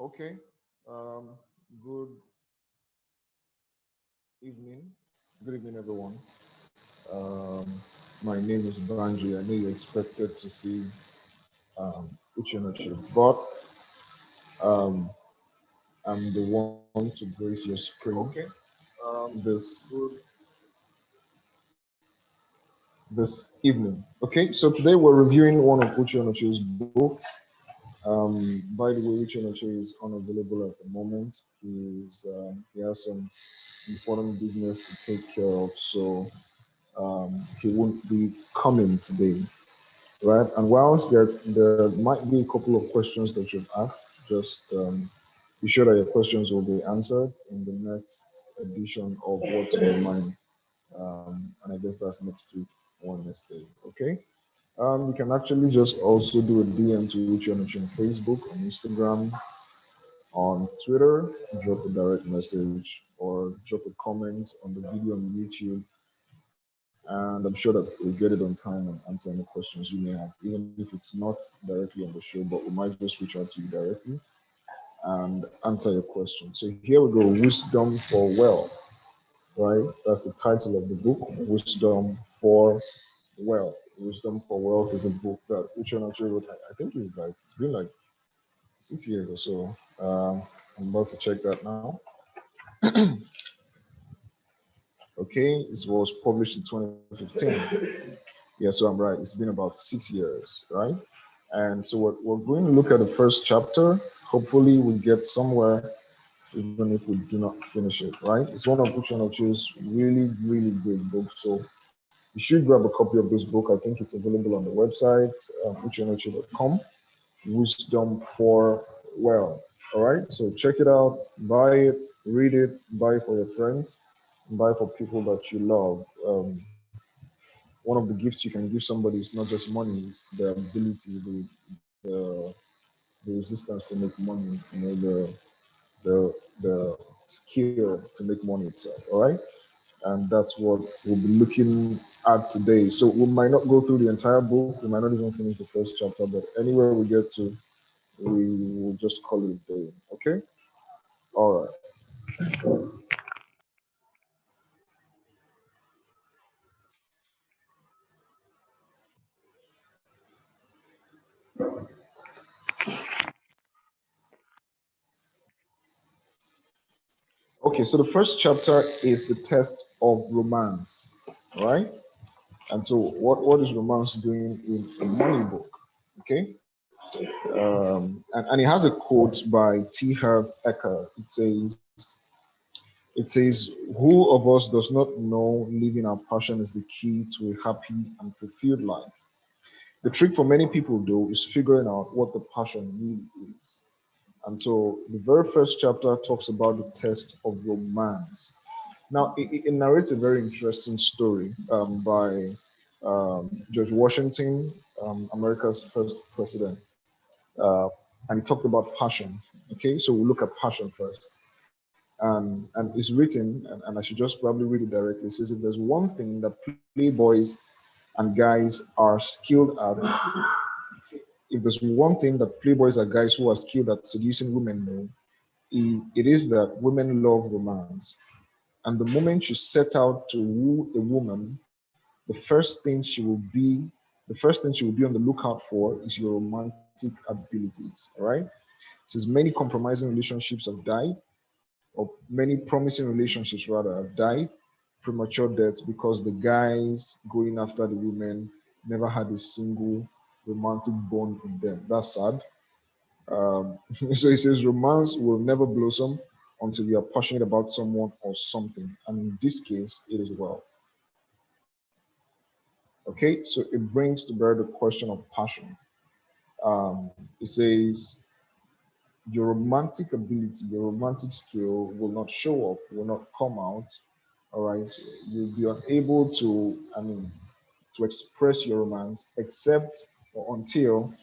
Okay. Um, good evening. Good evening, everyone. Um, my name is Banji. I know you expected to see Uchenna, but um, I'm the one to grace your screen this this evening. Okay, so today we're reviewing one of Uchenna's books. By the way, Uchenna is unavailable at the moment. He has some important business to take care of, so he won't be coming today, right? And whilst there might be a couple of questions that you've asked, just be sure that your questions will be answered in the next edition of What's on Your Mind. And I guess that's next week, Wednesday. Okay. You can actually just also do a DM to reach on Facebook, on Instagram, on Twitter, drop a direct message, or drop a comment on the video on YouTube, and I'm sure that we'll get it on time and answer any questions you may have, even if it's not directly on the show, but we might just reach out to you directly and answer your question. So here we go, Wisdom for Wealth, right? That's the title of the book, Wisdom for Wealth. Wisdom for Wealth is a book that Uche actually wrote. I think it's been like 6 years or so. I'm about to check that now. Okay, it was published in 2015. Yeah, so I'm right. It's been about 6 years, right? And so we're going to look at the first chapter. Hopefully, we get somewhere, even if we do not finish it, right? It's one of Uche really, really great books. So you should grab a copy of this book. I think it's available on the website, uchenoche.com. Wisdom for Well. All right, so check it out, buy it, read it, buy it for your friends, buy for people that you love. One of the gifts you can give somebody is not just money, it's the ability, the, the resistance to make money, the skill to make money itself. All right, and that's what we'll be looking at today. So we might not go through the entire book, we might not even finish the first chapter, but anywhere we get to, we will just call it a day. Okay, all right. Okay, so the first chapter is the test of romance. All right, and so what is romance doing in a money book? Okay, and it has a quote by T. Harv Eker. It says, "Who of us does not know living our passion is the key to a happy and fulfilled life? The trick for many people, though, is figuring out what the passion really is." And so the very first chapter talks about the test of romance. Now, it narrates a very interesting story by George Washington, America's first president. Uh, and he talked about passion. Okay, so we'll look at passion first. And it's written, and I should just probably read it directly. It says, if there's one thing that playboys and guys are skilled at, if there's one thing that playboys and guys who are skilled at seducing women know, it is that women love romance. And the moment you set out to woo a woman, the first thing she will be on the lookout for is your romantic abilities. All right. Since many compromising relationships have died, or many promising relationships rather have died premature deaths because the guys going after the women never had a single romantic bond in them. That's sad. So he says romance will never blossom until you are passionate about someone or something. And in this case, it is well. Okay, so it brings to bear the question of passion. It says your romantic ability, your romantic skill will not show up, will not come out. All right, you'll be unable to, to express your romance except or until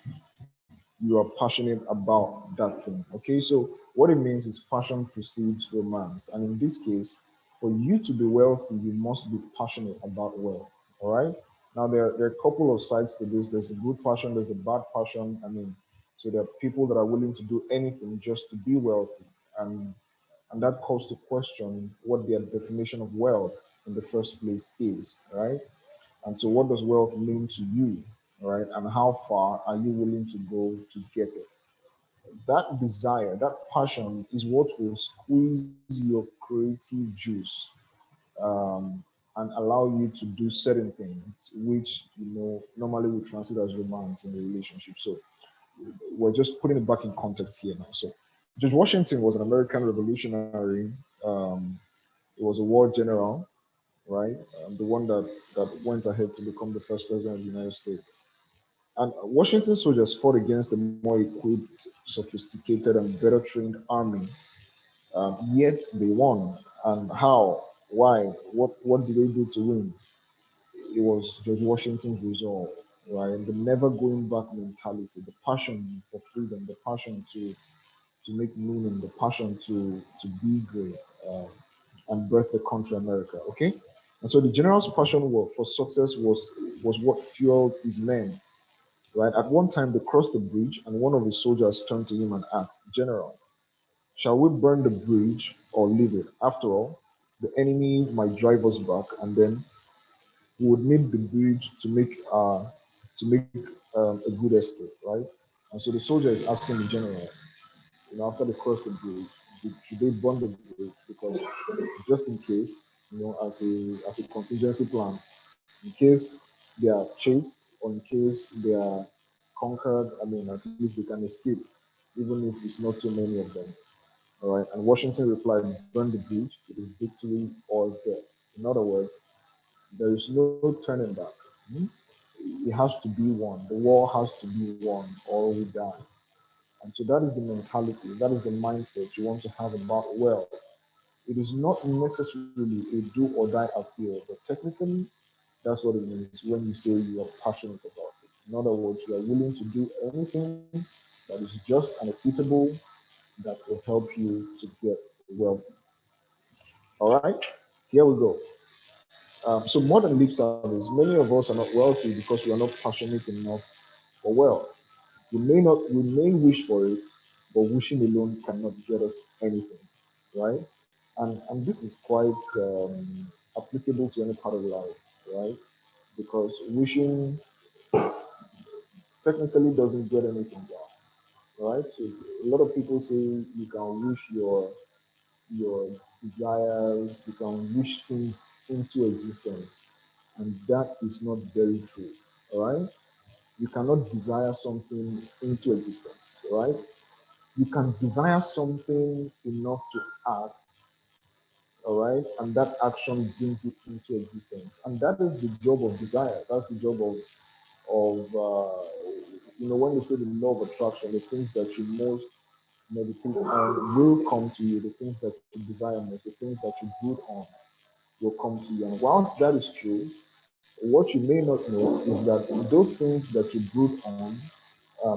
you are passionate about that thing. Okay, so what it means is passion precedes romance. And in this case, for you to be wealthy, you must be passionate about wealth. All right. Now there are a couple of sides to this. There's a good passion, there's a bad passion. So there are people that are willing to do anything just to be wealthy, and that calls to question what their definition of wealth in the first place is, right? And so, what does wealth mean to you, right? And how far are you willing to go to get it? That desire, that passion is what will squeeze your creative juice, um, and allow you to do certain things, which normally we translate as romance in a relationship. So we're just putting it back in context here now. So George Washington was an American revolutionary. Um, he was a war general, right? The one that went ahead to become the first president of the United States. And Washington soldiers fought against a more equipped, sophisticated, and better trained army. Yet they won. And how? Why? What did they do to win? It was George Washington's resolve, right? The never going back mentality, the passion for freedom, the passion to make meaning, the passion to be great, and birth the country America. Okay, and so the general's passion for success was what fueled his men. Right at one time, they crossed the bridge, and one of his soldiers turned to him and asked, "General, shall we burn the bridge or leave it? After all, the enemy might drive us back, and then we would need the bridge to make a good escape, right?" And so the soldier is asking the general, after they cross the bridge, should they burn the bridge because just in case, as a contingency plan, in case they are chased or in case they are conquered, at least they can escape, even if it's not too many of them. All right. And Washington replied, "Burn the bridge. It is victory or death." In other words, there is no turning back. Hmm? It has to be won. The war has to be won or we die. And so that is the mentality, that is the mindset you want to have about wealth. It is not necessarily a do or die affair, but technically, that's what it means when you say you are passionate about it. In other words, you are willing to do anything that is just and equitable that will help you to get wealthy. All right, here we go. So more than lip service, many of us are not wealthy because we are not passionate enough for wealth. We may wish for it, but wishing alone cannot get us anything, right? And this is quite applicable to any part of life, right? Because wishing technically doesn't get anything done, right? So a lot of people say you can wish your desires, you can wish things into existence, and that is not very true, all right? You cannot desire something into existence, right? You can desire something enough to act, all right, and that action brings it into existence, and that is the job of desire. That's the job of when they say the law of attraction, the things that you most meditate on will come to you. The things that you desire most, the things that you brood on, will come to you. And whilst that is true, what you may not know is that those things that you brood on,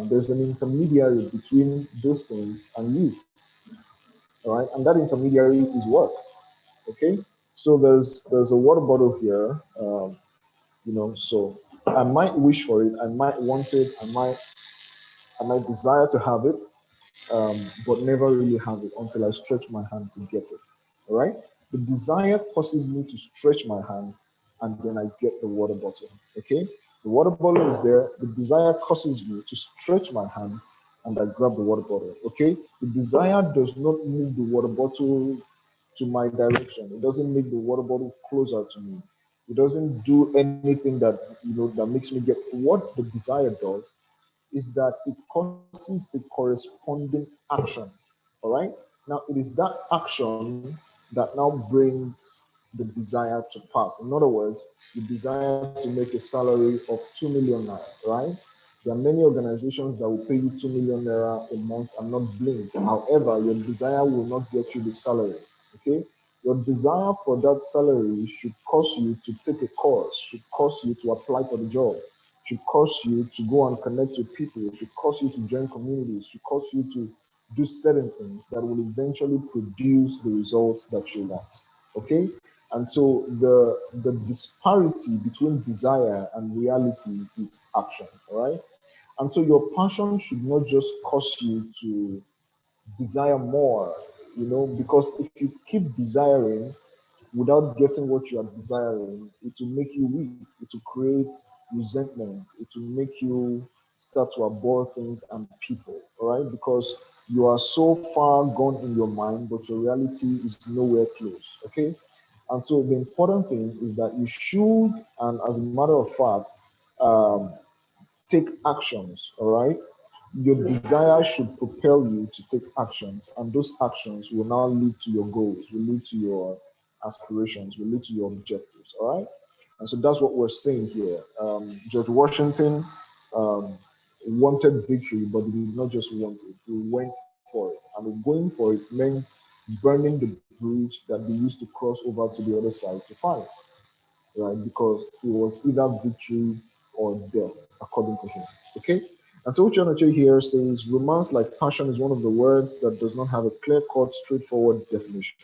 there's an intermediary between those things and you, all right? And that intermediary is work, okay? So there's a water bottle here, so I might wish for it, I might want it, I might desire to have it, but never really have it until I stretch my hand to get it, all right? The desire causes me to stretch my hand, and then I get the water bottle, okay? The water bottle is there, the desire causes me to stretch my hand, and I grab the water bottle, okay? The desire does not move the water bottle to my direction. It doesn't make the water bottle closer to me. It doesn't do anything that makes me get. What the desire does is that it causes the corresponding action. All right. Now it is that action that now brings the desire to pass. In other words, you desire to make a salary of 2 million naira, right? There are many organizations that will pay you 2 million naira a month and not blink. However, your desire will not get you the salary. Okay. Your desire for that salary should cause you to take a course, should cause you to apply for the job, should cause you to go and connect with people, should cause you to join communities, should cause you to do certain things that will eventually produce the results that you want. Okay? And so the disparity between desire and reality is action. All right. And so your passion should not just cause you to desire more, because if you keep desiring without getting what you are desiring, it will make you weak. It will create resentment. It will make you start to abhor things and people, all right? Because you are so far gone in your mind, but your reality is nowhere close, okay? And so the important thing is that you should, and as a matter of fact, um, take actions, all right? Your desire should propel you to take actions, and those actions will now lead to your goals, will lead to your aspirations, will lead to your objectives, all right? And so that's what we're saying here. George Washington um, wanted victory, but he did not just want it, he went for it. And going for it meant burning the bridge that they used to cross over to the other side to fight, right? Because it was either victory or death, according to him. Okay? And so Uche here says romance, like passion, is one of the words that does not have a clear-cut, straightforward definition.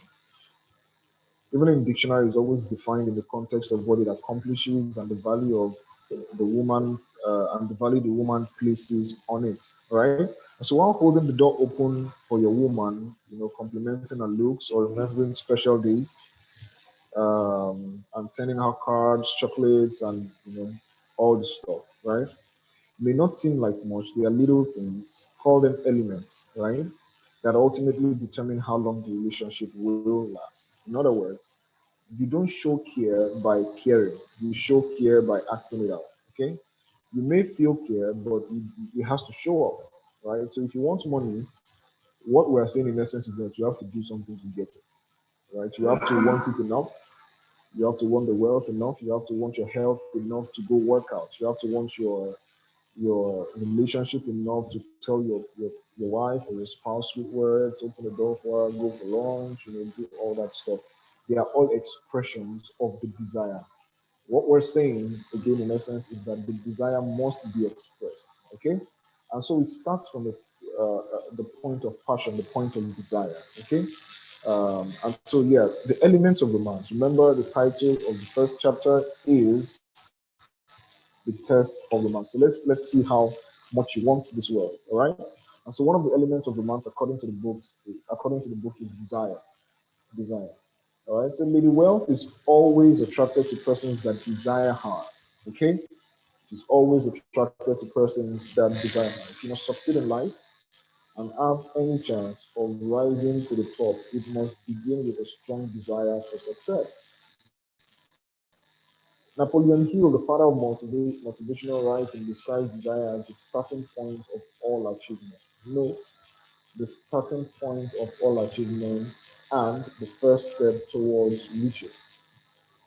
Even in dictionary, it's always defined in the context of what it accomplishes and the value of the woman and the value the woman places on it, right? And so while holding the door open for your woman, complimenting her looks or remembering special days, and sending her cards, chocolates, and all the stuff, right? May not seem like much. They are little things. Call them elements, right? That ultimately determine how long the relationship will last. In other words, you don't show care by caring. You show care by acting it out. Okay? You may feel care, but it has to show up, right? So if you want money, what we're saying in essence is that you have to do something to get it, right? You have to want it enough. You have to want the wealth enough. You have to want your health enough to go work out. You have to want your relationship enough to tell your wife or your spouse sweet words, open the door for her, go for lunch, do all that stuff. They are all expressions of the desire. What we're saying again in essence is that the desire must be expressed. Okay, and so it starts from the point of passion, the point of desire. Okay, and so yeah, the elements of romance. Remember, the title of the first chapter is the test of romance. So let's see how much you want this world. All right. And so one of the elements of romance, according to the book, is desire. Desire. All right. So Lady Wealth is always attracted to persons that desire her. Okay. She's always attracted to persons that desire her. If you must succeed in life and have any chance of rising to the top, it must begin with a strong desire for success. Napoleon Hill, the father of motivational writing, describes desire as the starting point of all achievement. Note, the starting point of all achievement and the first step towards riches.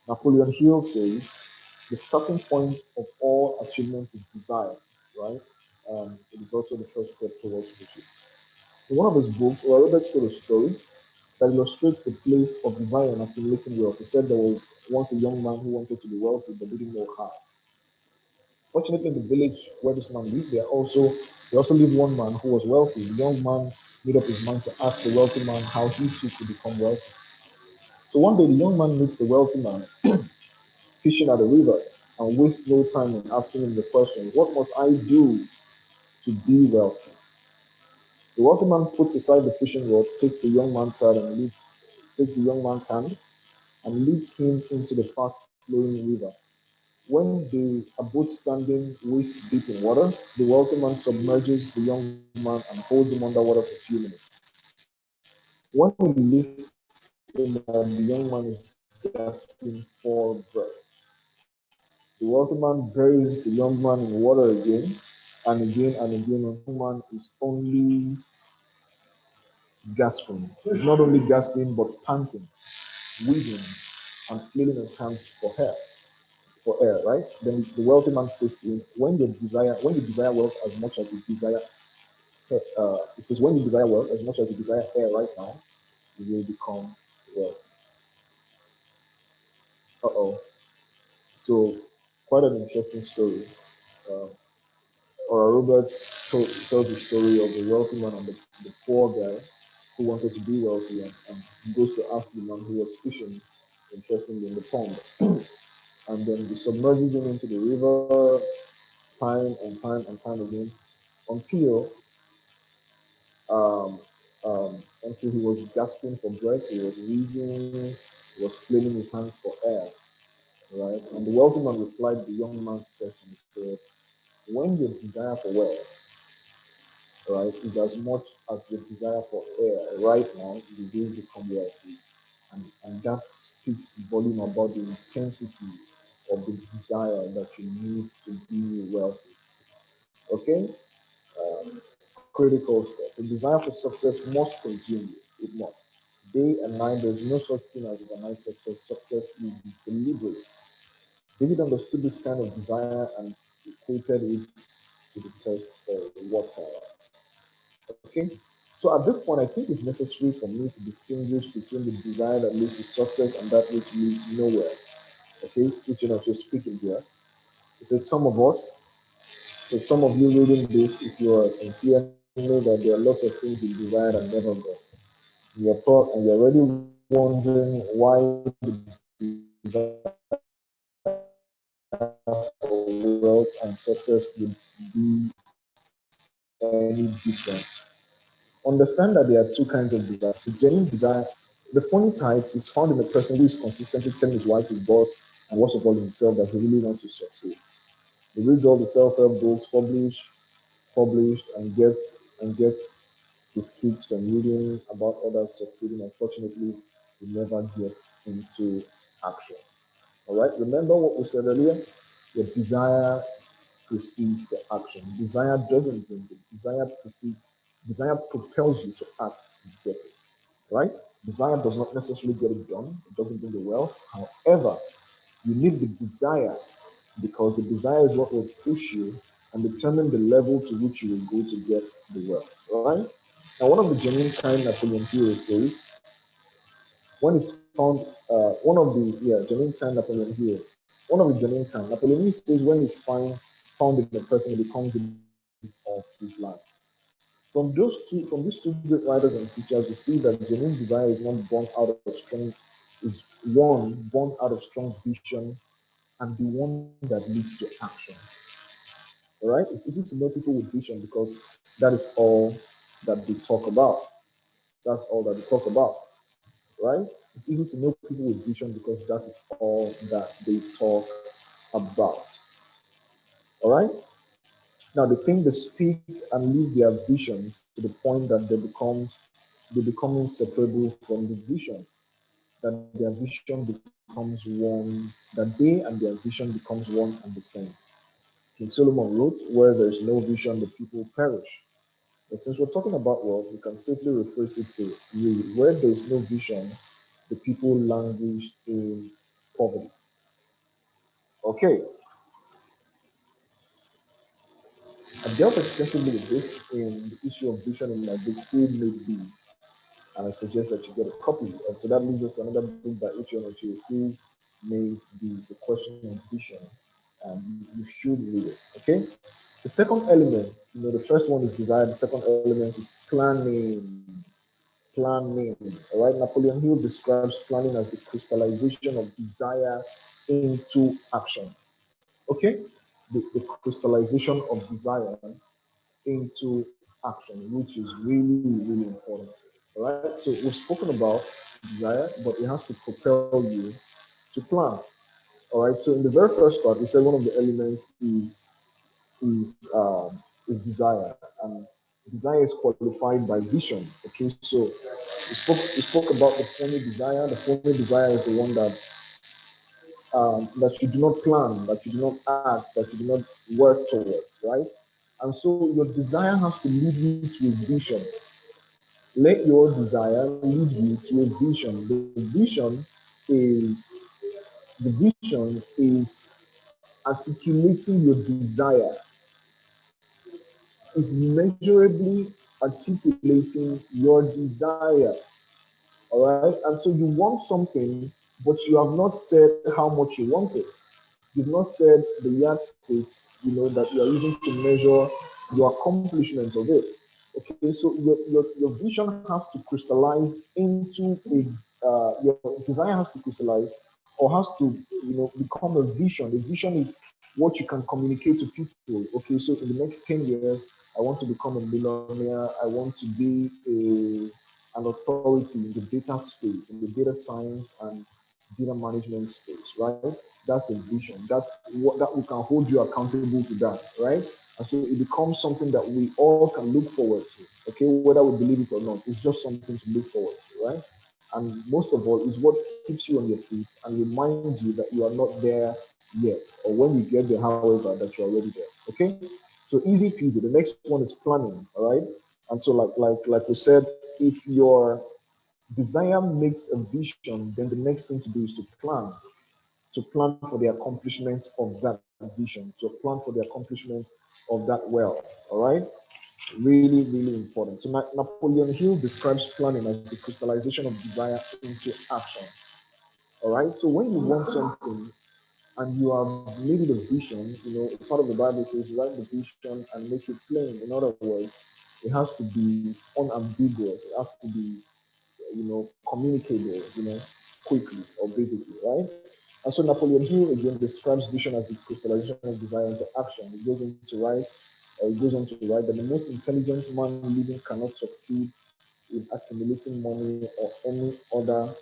Napoleon Hill says the starting point of all achievement is desire, right? It is also the first step towards riches. In one of his books, Robert told a story that illustrates the place of desire in accumulating wealth. He said there was once a young man who wanted to be wealthy but didn't know how. Fortunately, in the village where this man lived, there also lived one man who was wealthy. The young man made up his mind to ask the wealthy man how he too could become wealthy. So one day, the young man meets the wealthy man fishing at a river and wastes no time in asking him the question, "What must I do to be wealthy?" The wealthy man puts aside the fishing rod, takes the young man's hand and leads him into the fast-flowing river. When they are both standing waist deep in water, the wealthy man submerges the young man and holds him underwater for a few minutes. When he lifts him up, the young man is gasping for breath. The wealthy man buries the young man in water again and again and again, and the young man is only gasping. He's not only gasping but panting, wheezing, and flailing his hands for air, right? Then the wealthy man says to him, when you desire wealth as much as you desire, he says, when you desire wealth as much as you desire air right now, you will become wealthy. Uh-oh. So, quite an interesting story. Uh, Ora Roberts tells the story of the wealthy man and the poor guy who wanted to be wealthy, and he goes to ask the man who was fishing, interestingly, in the pond. And then he submerges him into the river, time and time and time again until um, until he was gasping for breath, he was wheezing, he was flailing his hands for air, right? And the wealthy man replied the young man's question. He said, when your desire for wealth, right, is as much as the desire for air right now, you will become wealthy. And that speaks volume about the intensity of the desire that you need to be wealthy. Okay? Critical step. The desire for success must consume you. It must. Day and night, there's no such thing as overnight success. Success is deliberate. David understood this kind of desire and equated it to the test for water. Okay? So at this point, I think it's necessary for me to distinguish between the desire that leads to success and that which leads nowhere. Okay? Which you're not just speaking here. He said some of us, so some of you reading this, if you are sincere, know that there are lots of things you desire and never got. You're already wondering why the desire for wealth and success would be any different. Understand that there are two kinds of desire. The genuine desire, the funny type, is found in a person who is consistently telling his wife, his boss, and what's of all himself that he really wants to succeed. He reads all the self-help books published, and gets his kids from reading about others succeeding. Unfortunately, he never gets into action. All right. Remember what we said earlier? Your desire precedes the action. Desire doesn't bring it. Desire precedes. Desire propels you to act to get it. Right? Desire does not necessarily get it done. It doesn't bring the wealth. However, you need the desire because the desire is what will push you and determine the level to which you will go to get the wealth. Right? Now, one of the genuine kind Napoleon Hill says, one is found, one of the, genuine kind Napoleon Hill, one of the genuine kind. Napoleon Hill says, when it's found in a person, it becomes the of his life. From these two great writers and teachers, we see that genuine desire is not born out of strong, is one born out of strong vision and the one that leads to action. All right, it's easy to know people with vision because that is all that they talk about. That's all that they talk about, right? It's easy to know people with vision because that is all that they talk about. All right. Now they think they speak and live their vision to the point that they become inseparable from the vision. That their vision becomes one. That they and their vision becomes one and the same. King Solomon wrote, "Where there is no vision, the people perish." But since we're talking about wealth, we can safely rephrase it to read, "Where there is no vision, the people languish in poverty." Okay, I've dealt extensively with this in the issue of vision in my book, Who Made Thee? And I suggest that you get a copy. And so that leads us to another book by Uche Onochie, Who Made Thee? It's a question of vision. And you should read it. Okay? The second element, the first one is desire, the second element is planning. Planning. All right, Napoleon Hill describes planning as the crystallization of desire into action. Okay, the crystallization of desire into action, which is really, really important. All right, so we've spoken about desire, but it has to propel you to plan. All right, so in the very first part, we said one of the elements is desire, and desire is qualified by vision. Okay, so we spoke about the phony desire. The phony desire is the one that you do not plan, that you do not act, that you do not work towards, right? And so your desire has to lead you to a vision. Let your desire lead you to a vision. Is the vision is articulating your desire, is measurably articulating your desire. All right. And so you want something, but you have not said how much you want it. You've not said the yardsticks, that you are using to measure your accomplishment of it. Okay, so your vision has to crystallize into your desire has to crystallize or has to, become a vision. A vision is what you can communicate to people. Okay, so in the next 10 years, I want to become a millionaire. I want to be an authority in the data space, in the data science and data management space, right? That's a vision. That's what that we can hold you accountable to that, right? And so it becomes something that we all can look forward to, okay, whether we believe it or not. It's just something to look forward to, right? And most of all, is what keeps you on your feet and reminds you that you are not there yet, or when you get there, however, that you're already there. Okay, so easy peasy. The next one is planning. All right, and so like we said, if your desire makes a vision, then the next thing to do is to plan for the accomplishment of that vision, to plan for the accomplishment of that wealth. All right, really, really important. So Napoleon Hill describes planning as the crystallization of desire into action. All right, so when you want something and you have made it a vision, part of the Bible says write the vision and make it plain. In other words, it has to be unambiguous. It has to be, communicable, quickly or basically, right? And so Napoleon Hill again describes vision as the crystallization of desire into action. He goes on to write that the most intelligent man living cannot succeed in accumulating money or any other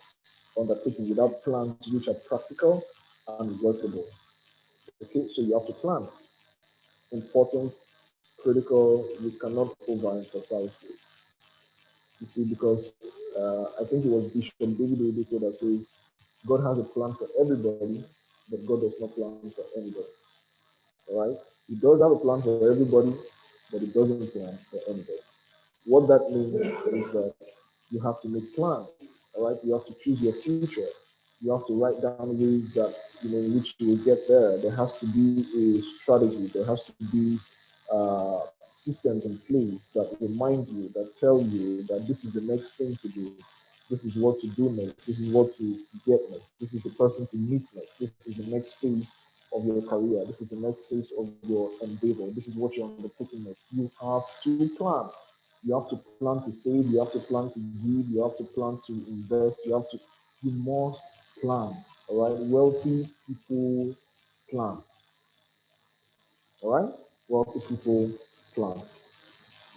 undertaking without plans which are practical and workable. Okay, so you have to plan. Important, critical, we cannot overemphasize this. You see, because I think it was Bishop David Odeko that says, God has a plan for everybody, but God does not plan for anybody. All right? He does have a plan for everybody, but he doesn't plan for anybody. What that means is that you have to make plans. All right, you have to choose your future. You have to write down ways that in which you will get there. There has to be a strategy. There has to be systems in place that remind you, that tell you that this is the next thing to do. This is what to do next. This is what to get next. This is the person to meet next. This is the next phase of your career. This is the next phase of your endeavor. This is what you're undertaking next. You have to plan. You have to plan to save. You have to plan to give. You have to plan to invest. You must plan. All right. Wealthy people plan. All right. Wealthy people plan.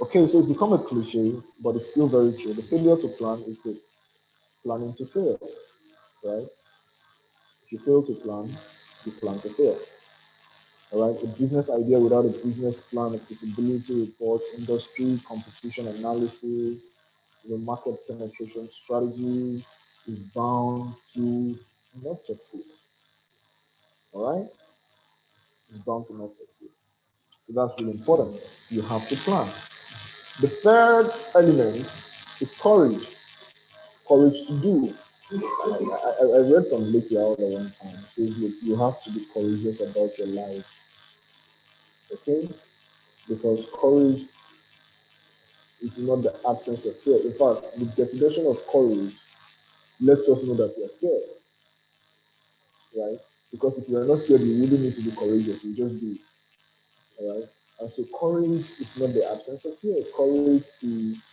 Okay, so it's become a cliche, but it's still very true. The failure to plan is the planning to fail, right? If you fail to plan, you plan to fail. All right, a business idea without a business plan, a feasibility report, industry competition analysis, the market penetration strategy is bound to not succeed. All right, it's bound to not succeed. So that's really important. You have to plan. The third element is courage. Courage to do. I read from Lake Yalda one time. It says you have to be courageous about your life. Okay? Because courage is not the absence of fear. In fact, the definition of courage lets us know that we are scared, right? Because if you are not scared, you really need to be courageous. You just do it, all right? And so courage is not the absence of fear. Courage is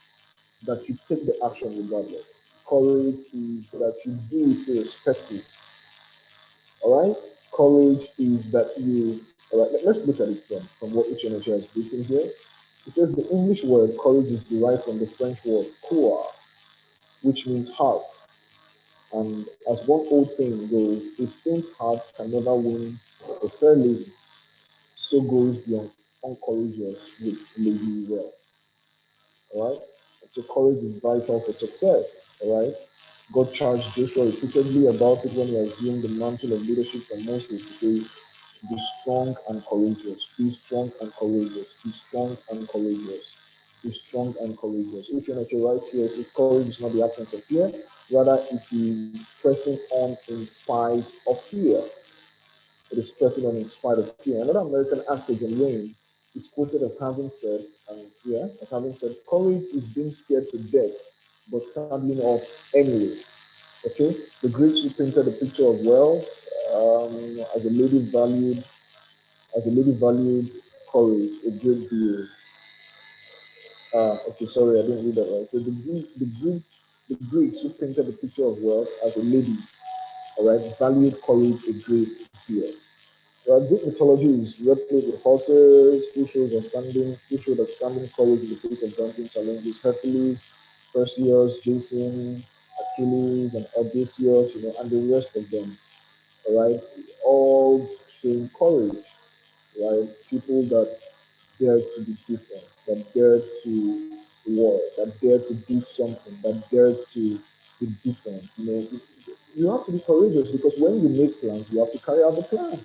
that you take the action regardless. Courage is that you do it irrespective. All right. Courage is that you. All right. Let's look at it from what Uchenachi has written here. It says the English word courage is derived from the French word coeur, which means heart. And as one old saying goes, a faint heart can never win a fair lady. So goes the uncourageous with Lady Well. All right. So courage is vital for success. All right. God charged Joshua repeatedly about it when he assumed the mantle of leadership from Moses. He said, be strong and courageous. Be strong and courageous. Be strong and courageous. Be strong and courageous. Which one of your right here it says courage is not the absence of fear, rather it is pressing on in spite of fear. It is pressing on in spite of fear. Another American actor, John Wayne, is quoted as having said, courage is being scared to death, but saddling off anyway. Okay, the Greeks who painted a picture of wealth as a lady valued courage a great deal. Okay, sorry, I didn't read that right. So the Greeks who painted the picture of wealth as a lady, all right, valued courage a great deal. Greek mythology is replete with horses, who showed outstanding courage in the face of daunting challenges. Hercules, Perseus, Jason, Achilles, and Odysseus, and the rest of them. All right, all showing courage, right? People that dare to be different, that dare to work, that dare to do something, that dare to be different. You have to be courageous because when you make plans, you have to carry out the plans.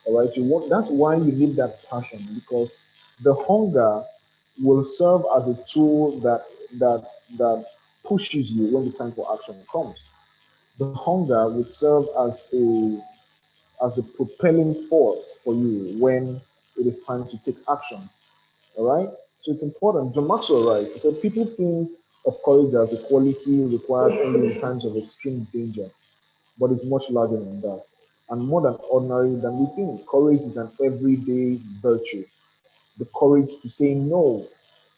All right, that's why you need that passion because the hunger will serve as a tool that pushes you when the time for action comes. The hunger would serve as a propelling force for you when it is time to take action. All right. So it's important. John Maxwell writes, he said, people think of courage as a quality required only in times of extreme danger, but it's much larger than that and more than ordinary than we think. Courage is an everyday virtue. The courage to say no.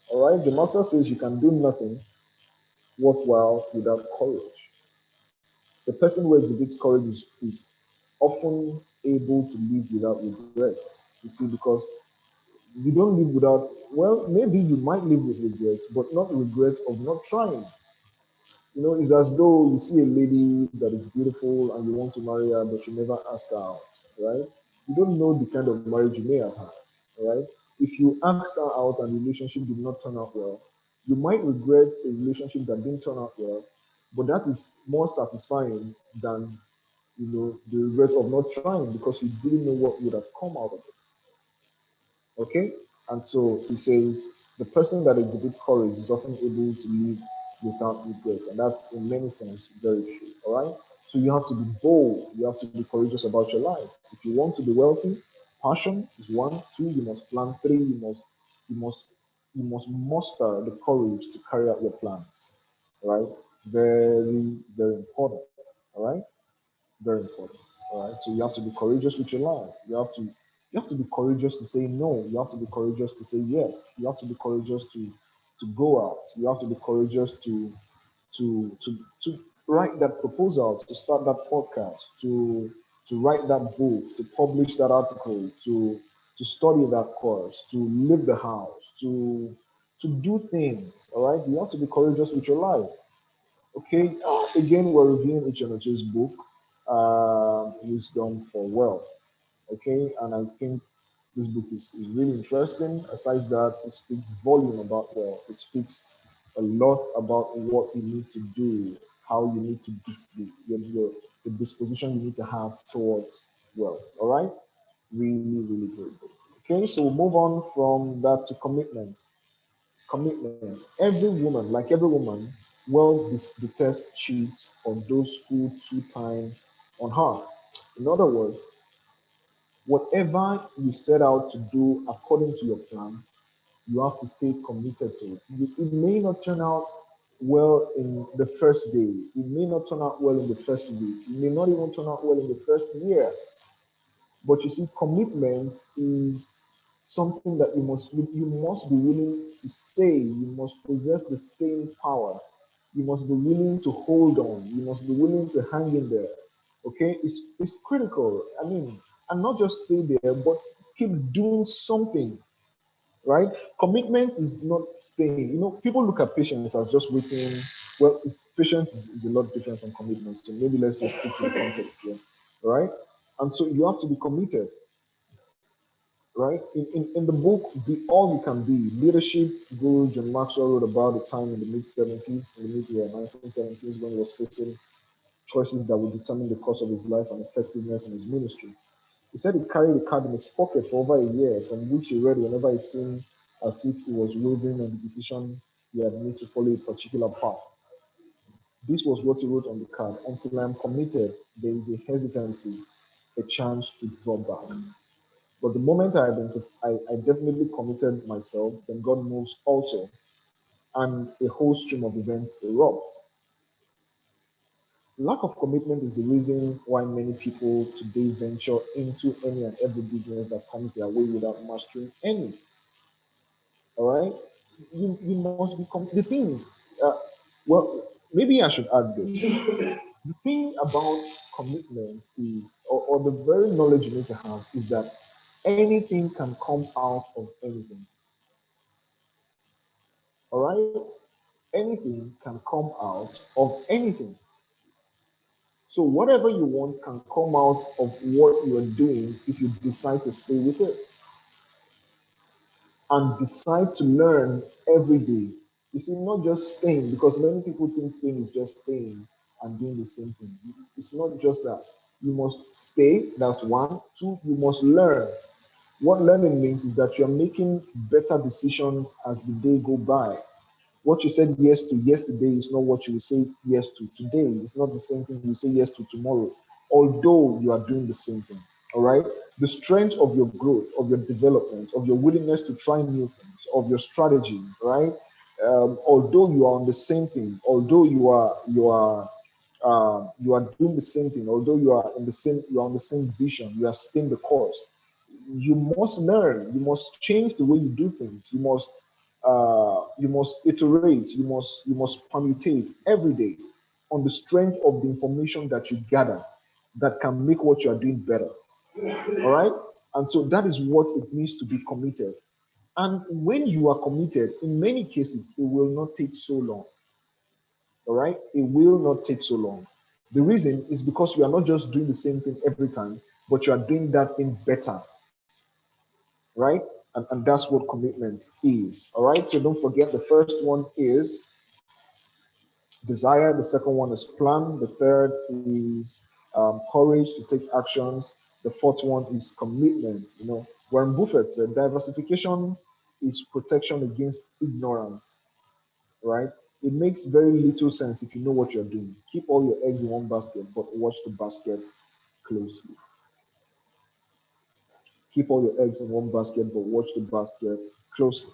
All right. John Maxwell says you can do nothing worthwhile without courage. The person who exhibits courage is often able to live without regrets. You see, because you don't live without, well, maybe you might live with regrets, but not regret of not trying. It's as though you see a lady that is beautiful and you want to marry her, but you never ask her out, right? You don't know the kind of marriage you may have had, right? If you asked her out and the relationship did not turn out well, you might regret a relationship that didn't turn out well, but that is more satisfying than the regret of not trying because you didn't know what would have come out of it. Okay? And so he says the person that exhibits courage is often able to live without regret. And that's in many sense very true. All right? So you have to be bold. You have to be courageous about your life. If you want to be wealthy, passion is one. Two, you must plan. Three, you must you must muster the courage to carry out your plans. All right? Very, very important. All right? Very important. All right. So you have to be courageous with your life. You have to be courageous to say no. You have to be courageous to say yes. You have to be courageous to go out. You have to be courageous to write that proposal, to start that podcast, to write that book, to publish that article, to study that course, to leave the house, to do things. All right. You have to be courageous with your life. Okay, again, we're reviewing Ichenoche's book, Wisdom for Wealth. Okay, and I think this book is really interesting. Aside that, it speaks volume about wealth. It speaks a lot about what you need to do, how you need to the disposition you need to have towards wealth. All right, really, really good. Okay, so we'll move on from that to commitment. Commitment. Every woman, well detests cheats or those who too time on her. In other words, whatever you set out to do according to your plan, you have to stay committed to it. It may not turn out well in the first day. It may not turn out well in the first week. It may not even turn out well in the first year. But you see, commitment is something that you must be willing to stay. You must possess the staying power. You must be willing to hold on. You must be willing to hang in there. Okay, it's critical. I mean, and not just stay there, but keep doing something. Right? Commitment is not staying. People look at patience as just waiting. Well, patience is a lot different from commitment. So maybe let's just stick to the context here. Right? And so you have to be committed, right? In the book, Be All You Can Be, leadership guru John Maxwell wrote about a time in the mid-70s, in the mid-1970s, when he was facing choices that would determine the course of his life and effectiveness in his ministry. He said he carried a card in his pocket for over a year, from which he read whenever it seemed as if he was wavering on the decision he had made to follow a particular path. This was what he wrote on the card. Until I'm committed, there is a hesitancy, a chance to draw back. But the moment I definitely committed myself, then God moves also, and a whole stream of events erupt. Lack of commitment is the reason why many people today venture into any and every business that comes their way without mastering any. All right, you must be the thing. Uh, well, maybe I should add this. The thing about commitment is, or the very knowledge you need to have is that anything can come out of anything. All right? Anything can come out of anything. So whatever you want can come out of what you're doing if you decide to stay with it and decide to learn every day. You see, not just staying, because many people think staying is just staying and doing the same thing. It's not just that. You must stay, that's one. Two, you must learn. What learning means is that you're making better decisions as the day go by. What you said yes to yesterday is not what you will say yes to today. It's not the same thing you say yes to tomorrow, although you are doing the same thing. All right. The strength of your growth, of your development, of your willingness to try new things, of your strategy, right? Although you are on the same thing, although you are doing the same thing, although you are on the same vision, you are staying the course. You must learn. You must change the way you do things. You must iterate. You must permutate every day on the strength of the information that you gather that can make what you are doing better. All right. And so that is what it means to be committed. And when you are committed, in many cases, it will not take so long. All right. It will not take so long. The reason is because you are not just doing the same thing every time, but you are doing that thing better, right? And that's what commitment is. All right. So don't forget, the first one is desire, the second one is plan, the third is courage to take actions, the fourth one is commitment. Warren Buffett said diversification is protection against ignorance, right? It makes very little sense if you know what you're doing. Keep all your eggs in one basket, but watch the basket closely. Keep all your eggs in one basket, but watch the basket closely.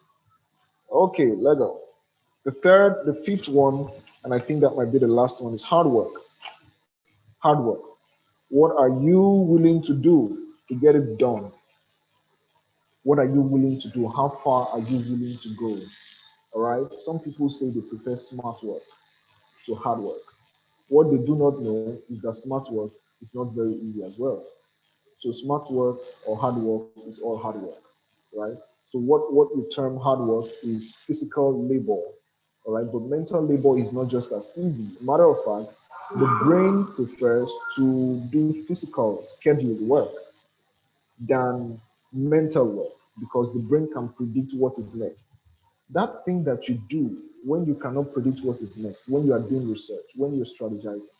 Okay, let go. The fifth one, and I think that might be the last one, is hard work. Hard work. What are you willing to do to get it done? What are you willing to do? How far are you willing to go? All right. Some people say they prefer smart work to hard work. What they do not know is that smart work is not very easy as well. So smart work or hard work is all hard work, right? So what we term hard work is physical labor, all right? But mental labor is not just as easy. Matter of fact, the brain prefers to do physical scheduled work than mental work because the brain can predict what is next. That thing that you do when you cannot predict what is next, when you are doing research, when you're strategizing,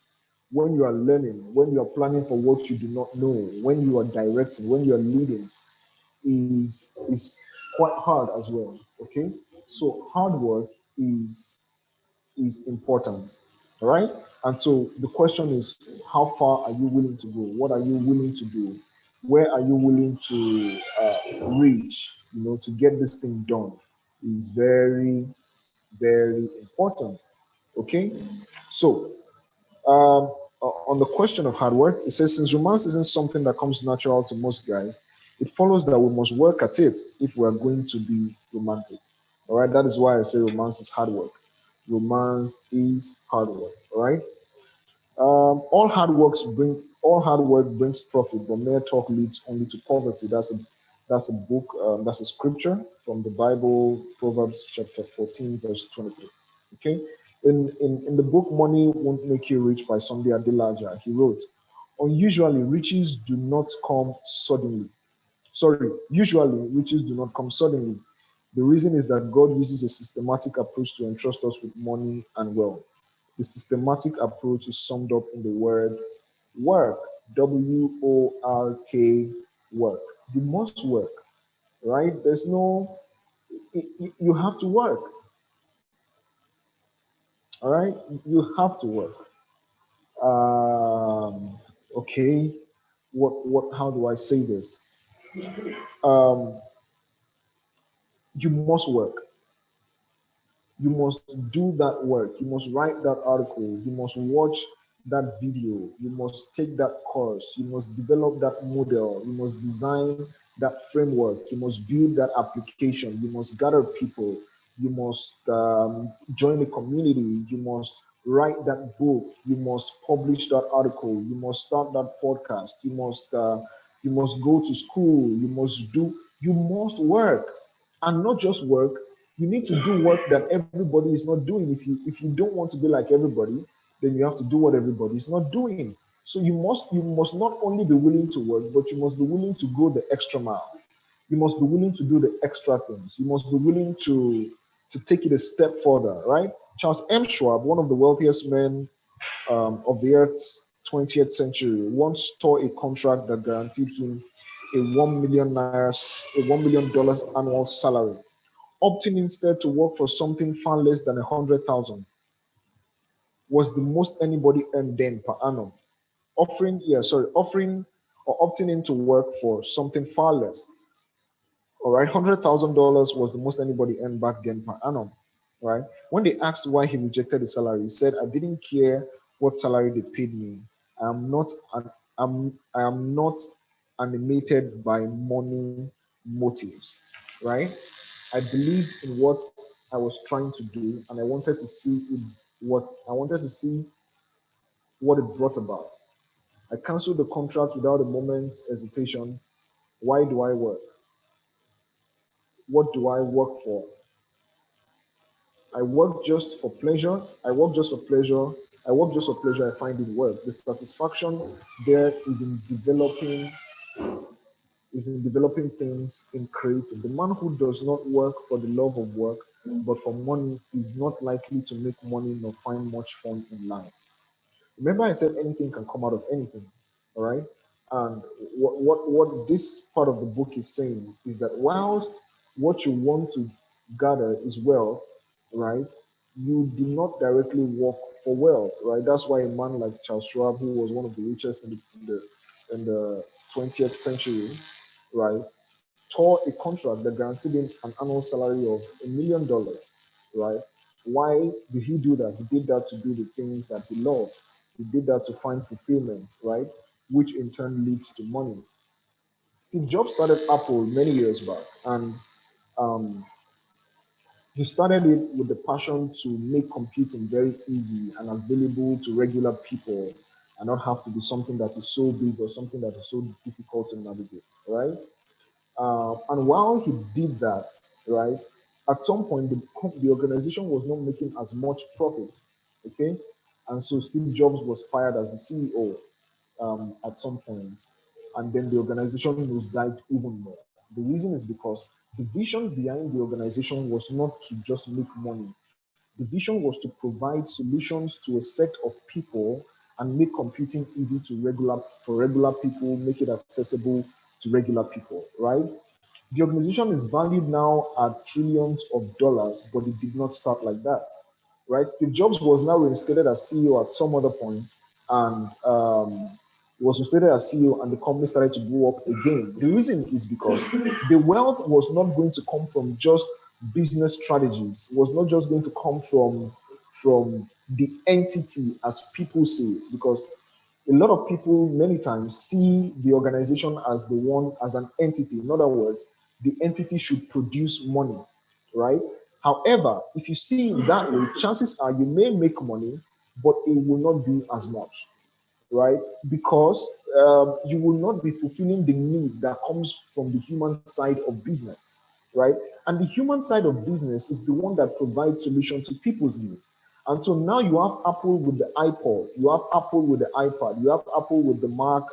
when you are learning, when you are planning for what you do not know, when you are directing, when you are leading, is quite hard as well. Okay, so hard work is important. All right, and so the question is, how far are you willing to go? What are you willing to do? Where are you willing to reach? To get this thing done is very, very important. Okay, so on the question of hard work, it says since romance isn't something that comes natural to most guys, it follows that we must work at it if we are going to be romantic. All right, that is why I say romance is hard work. Romance is hard work. All right. All hard work brings profit, but mere talk leads only to poverty. That's a book. That's a scripture from the Bible, Proverbs chapter 14, verse 23. Okay. In the book Money Won't Make You Rich by Sunday Adelaja, he wrote, unusually riches do not come suddenly. Sorry, usually riches do not come suddenly. The reason is that God uses a systematic approach to entrust us with money and wealth. The systematic approach is summed up in the word work. WORK, work. You must work, right? You have to work, all right? You have to work. Okay, how do I say this? Um, you must work. You must do that work. You must write that article. You must watch that video. You must take that course. You must develop that model. You must design that framework. You must build that application. You must gather people. You must join a community. You must write that book, you must publish that article, you must start that podcast, you must go to school, you must work, and not just work. You need to do work that everybody is not doing. If you don't want to be like everybody, then you have to do what everybody is not doing. So you must not only be willing to work, but you must be willing to go the extra mile. You must be willing to do the extra things. You must be willing to take it a step further, right? Charles M. Schwab, one of the wealthiest men of the Earth's 20th century, once tore a contract that guaranteed him a $1 million annual salary, opting instead to work for something far less than 100,000 was the most anybody earned then per annum. Offering or opting in to work for something far less. All right, $100,000 was the most anybody earned back then per annum. Right? When they asked why he rejected the salary, he said, "I didn't care what salary they paid me. I am not an, I am not animated by money motives." Right? I believed in what I was trying to do, and I wanted to see what it brought about. I canceled the contract without a moment's hesitation. Why do I work? What do I work for? I work just for pleasure. I work just for pleasure. I work just for pleasure. I find it work. The satisfaction there is in developing things, in creating. The man who does not work for the love of work, but for money, is not likely to make money nor find much fun in life. Remember, I said anything can come out of anything. All right. And what this part of the book is saying is that whilst what you want to gather is wealth, right, you do not directly work for wealth, right? That's why a man like Charles Schwab, who was one of the richest in the 20th century, right, tore a contract that guaranteed him an annual salary of $1 million, right? Why did he do that? He did that to do the things that he loved. He did that to find fulfillment, right? Which in turn leads to money. Steve Jobs started Apple many years back, and um, he started it with the passion to make computing very easy and available to regular people and not have to be something that is so big or something that is so difficult to navigate, right? And while he did that, right, at some point the organization was not making as much profit, okay, and so Steve Jobs was fired as the CEO at some point, and then the organization nosedived even more. The reason is because the vision behind the organization was not to just make money. The vision was to provide solutions to a set of people and make computing easy for regular people, make it accessible to regular people, right? The organization is valued now at trillions of dollars, but it did not start like that, right? Steve Jobs was now reinstated as CEO at some other point, and he was reinstated as CEO, and the company started to go up again. The reason is because the wealth was not going to come from just business strategies. It was not just going to come from the entity as people see it, because a lot of people many times see the organization as as an entity. In other words, the entity should produce money, right? However, if you see it that way, chances are you may make money, but it will not be as much, right? Because you will not be fulfilling the need that comes from the human side of business, right? And the human side of business is the one that provides solution to people's needs. And so now you have Apple with the iPod, you have Apple with the iPad, you have Apple with the Mac,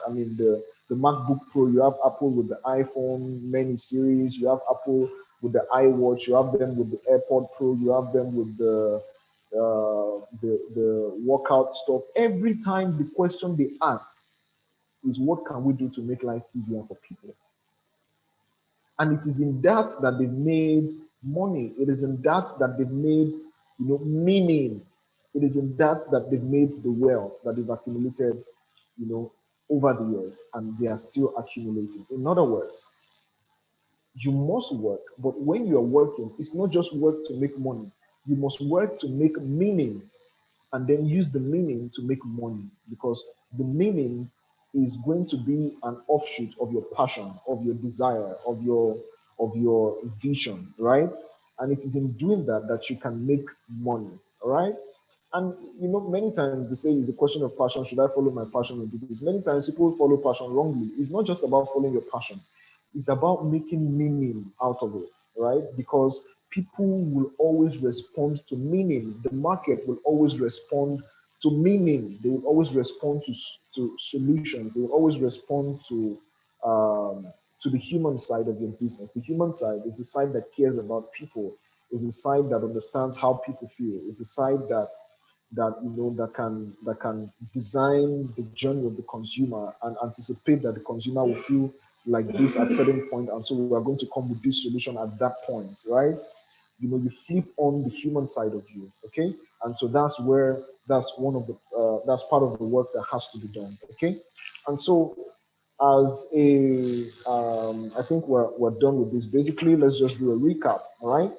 the MacBook Pro, you have Apple with the iPhone many series, you have Apple with the iWatch, you have them with the AirPod Pro, you have them with the workout stuff. Every time the question they ask is, what can we do to make life easier for people? And it is in that they've made money. It is in that they've made, meaning. It is in that they've made the wealth that they've accumulated, you know, over the years, and they are still accumulating. In other words, you must work, but when you are working, it's not just work to make money. You must work to make meaning, and then use the meaning to make money, because the meaning is going to be an offshoot of your passion, of your desire, of your vision, right? And it is in doing that that you can make money, all right? And many times they say it's a question of passion. Should I follow my passion or do this? Many times people follow passion wrongly. It's not just about following your passion, it's about making meaning out of it, right? Because people will always respond to meaning. The market will always respond to meaning. They will always respond to solutions. They will always respond to the human side of your business. The human side is the side that cares about people, is the side that understands how people feel, is the side that can design the journey of the consumer and anticipate that the consumer will feel like this at certain point, and so we are going to come with this solution at that point, right? You flip on the human side of you, okay? And so that's one of the that's part of the work that has to be done, okay? And so as a I think we're done with this. Basically, let's just do a recap, all right?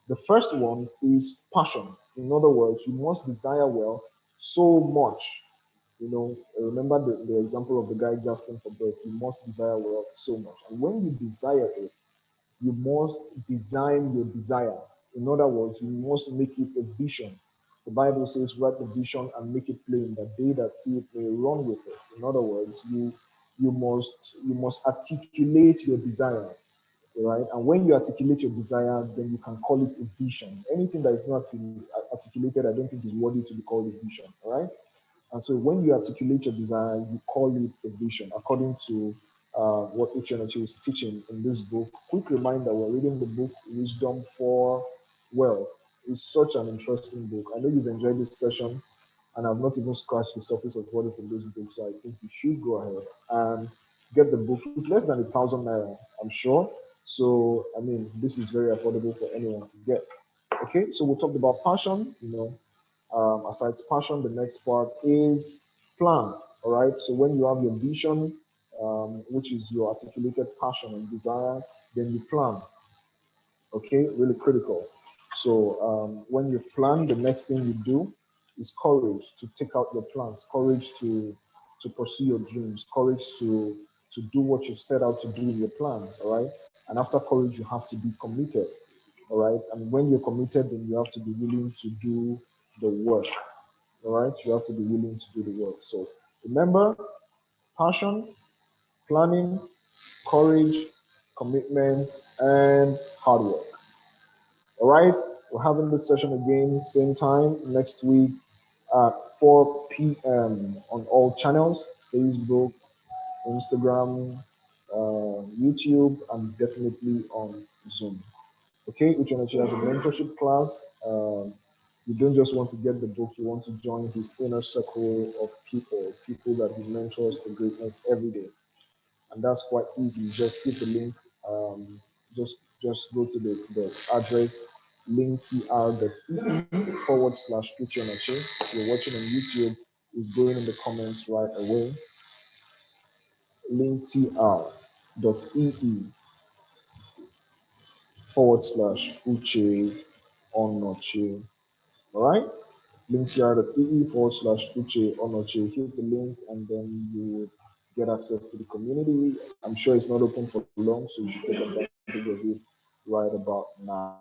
The first one is passion. In other words, you must desire well so much. Remember the example of the guy gasping for breath. You must desire well so much. And when you desire it, you must design your desire. In other words, you must make it a vision. The Bible says, write the vision and make it plain that they that see it may run with it. In other words, you must articulate your desire, right? And when you articulate your desire, then you can call it a vision. Anything that is not been articulated, I don't think is worthy to be called a vision, all right? And so when you articulate your desire, you call it a vision, according to what Uche is teaching in this book. Quick reminder, we're reading the book Wisdom for Wealth. It's such an interesting book. I know you've enjoyed this session, and I've not even scratched the surface of what is in this book, so I think you should go ahead and get the book. It's less than 1,000 naira, I'm sure. So, I mean, this is very affordable for anyone to get. Okay, so we talked about passion, aside passion, the next part is plan. All right. So when you have your vision, which is your articulated passion and desire, then you plan. Okay, really critical. So when you plan, the next thing you do is courage to take out your plans, courage to pursue your dreams, courage to do what you've set out to do in your plans. All right. And after courage, you have to be committed. All right. And when you're committed, then you have to be willing to do the work. All right, you have to be willing to do the work. So remember, passion, planning, courage, commitment, and hard work. All right, we're having this session again, same time next week at 4 p.m. on all channels: Facebook, Instagram, YouTube, and definitely on Zoom. Okay, Uchenachi has a mentorship class. You don't just want to get the book, you want to join his inner circle of people that he mentors to greatness every day. And that's quite easy. Just hit the link. Just go to the address linktr.ee/Uchenachi. If you're watching on YouTube, is going in the comments right away. linktr.ee/Uche Onoche. All right. linktr.ee/Uche Onoche. Hit the link and then you get access to the community. I'm sure it's not open for long, so you should take advantage of it right about now.